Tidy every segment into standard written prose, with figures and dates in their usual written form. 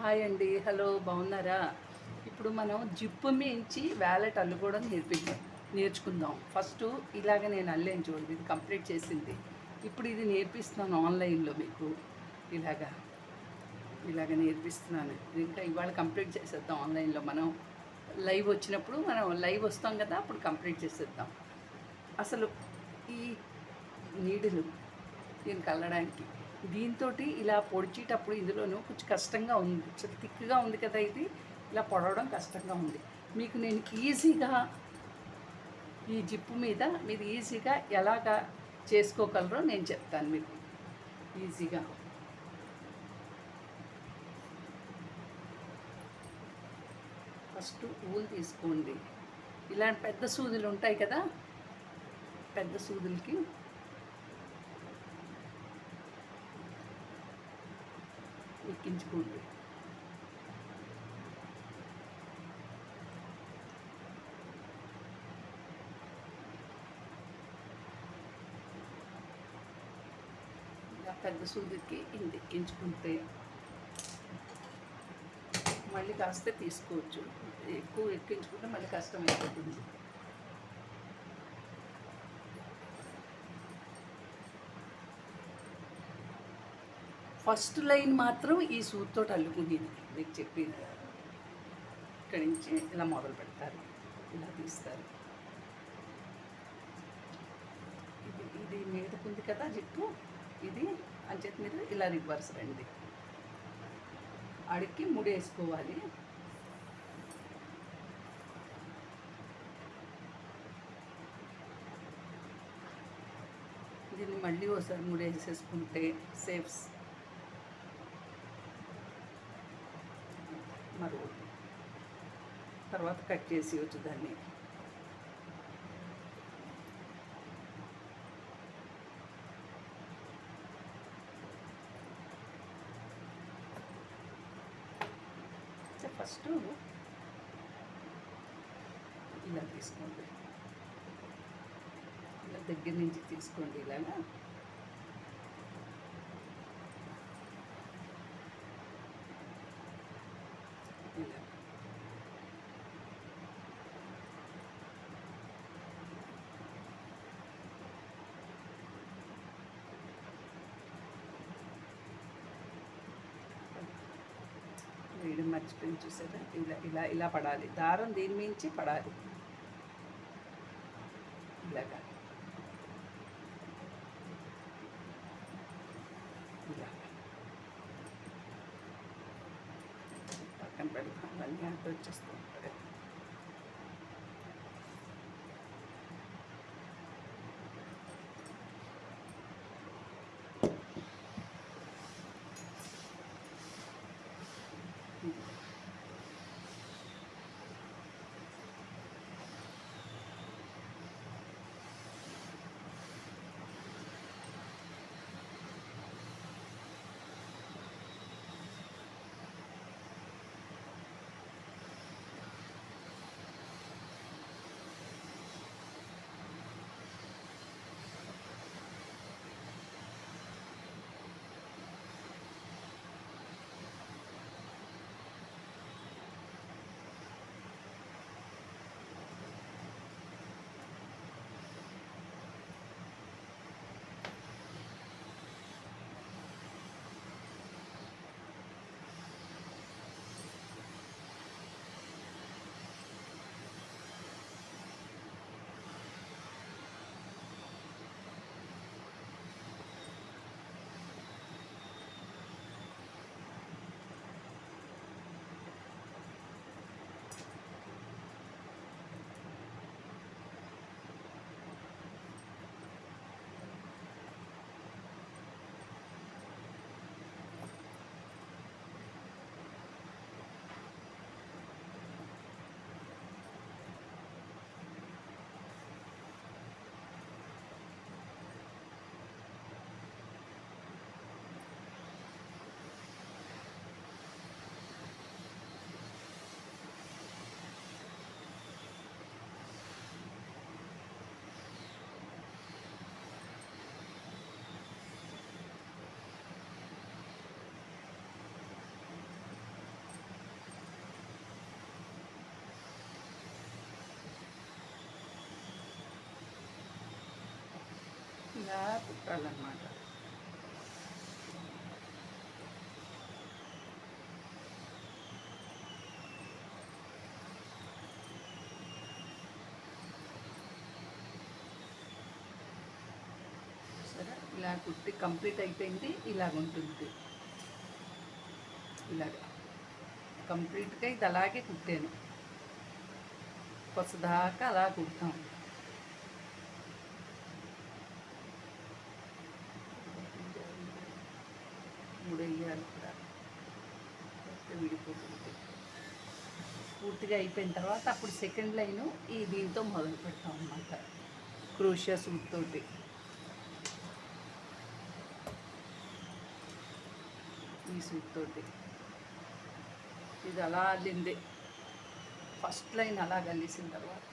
Hi అండి. Hello, బాగున్నారా? ఇప్పుడు మనం జిప్పు మించి వ్యాలెట్ అల్లుకోవడం నేర్చుకుందాం. ఫస్ట్ ఇలాగ నేను అల్లాను చూడండి, ఇది కంప్లీట్ చేసింది. ఇప్పుడు ఇది నేర్పిస్తున్నాను ఆన్లైన్లో మీకు. ఇలాగా ఇలాగ నేర్పిస్తున్నాను. ఇది ఇంకా ఇవాళ కంప్లీట్ చేసేద్దాం ఆన్లైన్లో. మనం లైవ్ వచ్చినప్పుడు మనం లైవ్ వస్తాం కదా, అప్పుడు కంప్లీట్ చేసేద్దాం. అసలు ఈ నీడిలు దీనికి అల్లడానికి, దీంతో ఇలా పొడిచేటప్పుడు ఇందులోనూ కొంచెం కష్టంగా ఉంది. చాలా థిక్గా ఉంది కదా, ఇది ఇలా పొడవడం కష్టంగా ఉంది. మీకు నేను ఈజీగా ఈ జిప్పు మీద మీరు ఈజీగా ఎలాగా చేసుకోగలరో నేను చెప్తాను మీకు ఈజీగా. ఫస్ట్ ఊలు తీసుకోండి. ఇలాంటి పెద్ద సూదులు ఉంటాయి కదా, పెద్ద సూదులకి ఎక్కించుకోండి. ఇలా పెద్ద సూదికి ఇంత ఎక్కించుకుంటే మళ్ళీ కాస్తే తీసుకోవచ్చు. ఎక్కువ ఎక్కించుకుంటే మళ్ళీ కష్టం అయిపోతుంది. ఫస్ట్ లైన్ మాత్రం ఈ సూదితో అల్లుకునేది మీకు చెప్పింది. ఇక్కడి నుంచి ఇలా మొదలు పెడతారు, ఇలా తీస్తారు. ఇది మీదకుంది కదా జిప్పు, ఇది అంచేత మీరు ఇలా రివర్స్ రండి. అడిగి ముడేసుకోవాలి. దీన్ని మళ్ళీ ఒకసారి ముడేసేసుకుంటే సేఫ్స్ మరో తర్వాత కట్ చేసి వచ్చు దాన్ని. ఫస్ట్ ఇలా తీసుకోండి, ఇలా దగ్గర నుంచి తీసుకోండి. ఇలాగా ఇలా వేయడం మర్చిపోయింది చూసారా. ఇలా ఇలా ఇలా పడాలి, దారం దీని మించి పడాలి. ఇలాగా ఇలా పక్కన పెడతాం, అన్నీ అంత వచ్చేస్తూ ఉంటాయి. ఇలా కుట్టాలన్నమాట. సరే, ఇలా కుట్టి కంప్లీట్ అయిపోయింది. ఇలాగ ఉంటుంది. ఇలాగ కంప్లీట్గా ఇది అలాగే కుట్టాను. కొసదాకా అలా కుడతాం. ముడేయాలి కూడా, విడిపోతుంది. పూర్తిగా అయిపోయిన తర్వాత అప్పుడు సెకండ్ లైను ఈ దీంతో మొదలు పెడతాం అన్నమాట, క్రోషియా సూట్ తోటి. ఈ సూట్ తోటి ఇది అలా అల్లింది. ఫస్ట్ లైన్ అలా కలిసిన తర్వాత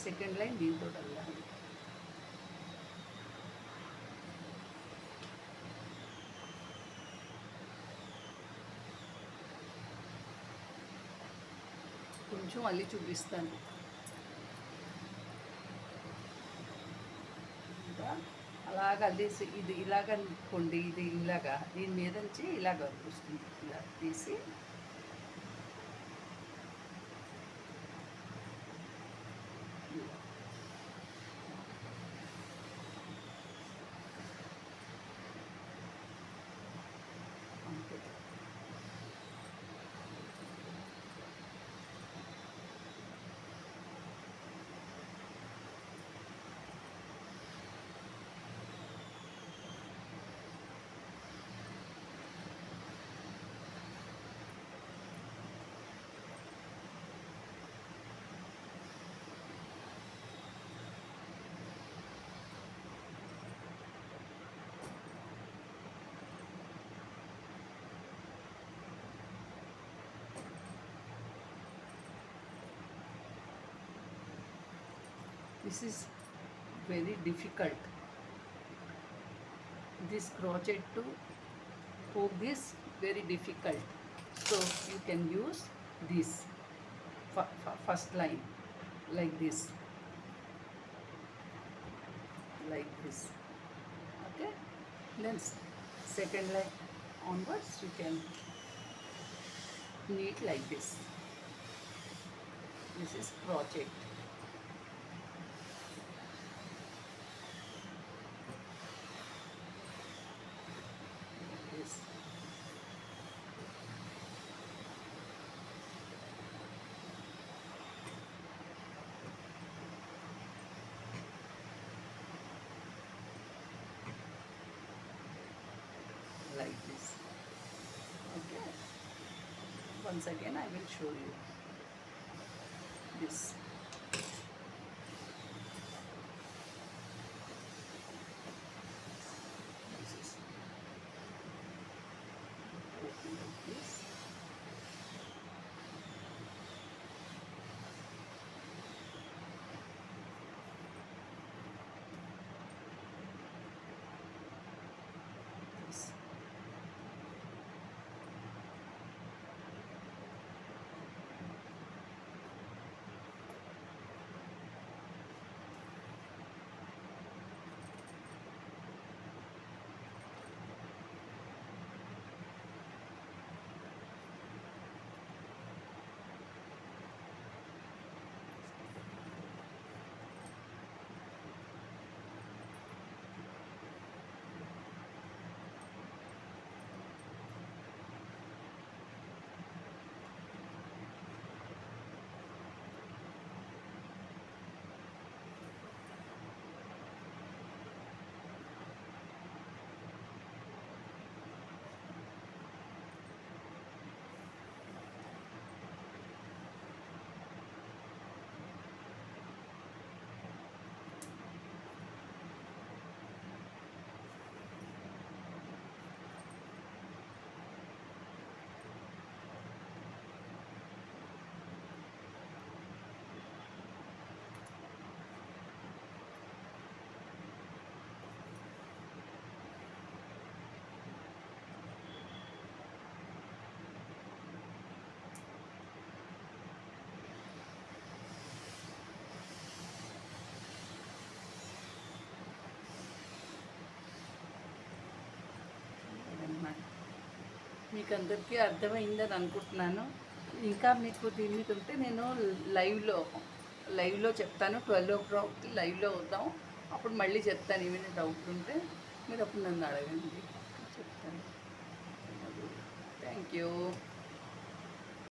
సెకండ్ లైన్ దీంతో అల్లాలి. కొంచెం అల్లి చూపిస్తాను. ఇంకా అలాగ అల్లేసి ఇది ఇలాగ అనుకోండి, ఇది ఇలాగా దీని మీద నుంచి ఇలాగ వస్తుంది. ఇలా తీసి అంతే. This is very difficult. This crochet to poke this very difficult. So you can use this first line like this, Okay. Then second line onwards you can knit like this. This is crochet. Like this. Okay. Once again I will show you this. This is open like this. This. మీకు అందరికీ అర్థమైందని అనుకుంటున్నాను. ఇంకా మీకు దీని మీద ఉంటే నేను లైవ్లో చెప్తాను. 12 o'clock లైవ్లో అవుతాం. అప్పుడు మళ్ళీ చెప్తాను. ఏమైనా డౌట్ ఉంటే మీరు అప్పుడు నన్ను అడగండి, చెప్తాను. Thank you.